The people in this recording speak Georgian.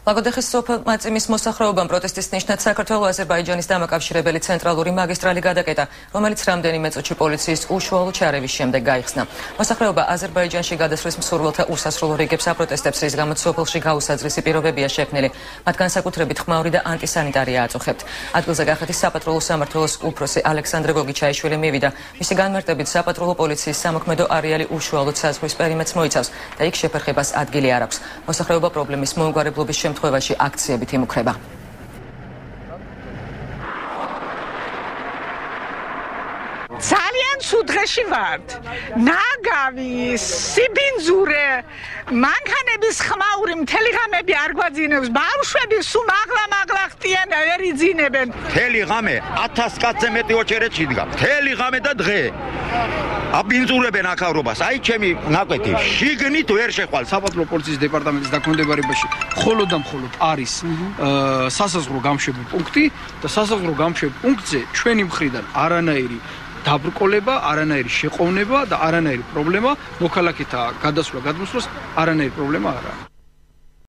ლაგოდეხის სოფლმაწიმის მოსახლეობამ პროტესტის ნიშნად საქართველო-აზერბაიჯანის დამაკავშირებელი ცენტრალური მაგისტრალი გადაკეტა, რომელიც რამდენიმე წუთში პოლიციის უშუალო ჩარევის შემდეგ გაიხსნა. მოსახლეობა აზერბაიჯანში გადასვლის მსურველთა უსასრულო რიგებს აპროტესტებს, რის გამოც სოფელში გაუსაძრისი პირობებია შექმნილი. მათ განსაკუთრებით ხმაური და ანტისანიტარია აწუხებთ. ადგილზე კახეთის საპატრულო სამმართველოს უფროსი ალექსანდრე გოგიჩაიშვილი მივიდა. მისი განმარტებით საპატრულო პოლიციის სამოქმედო არეალი უშუალოდ საზღვრის პერიმეტრს მოიცავს და იქ შეფერხებას ადგილი არ აქვს. მოსახლეობა პრობლემის მოუგვარებლობის შემთხვევაში აქციებით იმუქრება. ძალიან სუდღეში ვართ. ნაგავი, სიბინძურე, მანქანების ხმაური მთელი ღამები არ გვაძინებს. ბავშვები სულ მაღლა ხტიან, ვერ იძინებენ. მთელი ღამე 1000 კაცზე მეტი ოჩერეთში იდგა. მთელი ღამე და დღე. აბინძურებენ აქავრობას. აი ჩემი ნაკვეთი შიგნით ვერ შეხვალ. საპატრულო პოლიციის დეპარტამენტის დაქვემდებარებაში მხოლოდ და მხოლოდ არის სასაზღვრო გამშვები პუნქტი და სასაზღვრო გამშვები პუნქტზე ჩვენი მხრიდან არანაირი დაბრკოლება, არანაირი შეყოვნება და არანაირი პრობლემა მოქალაქეთა გადასვლა გადმოსვლას არანაირი პრობლემა არ არის.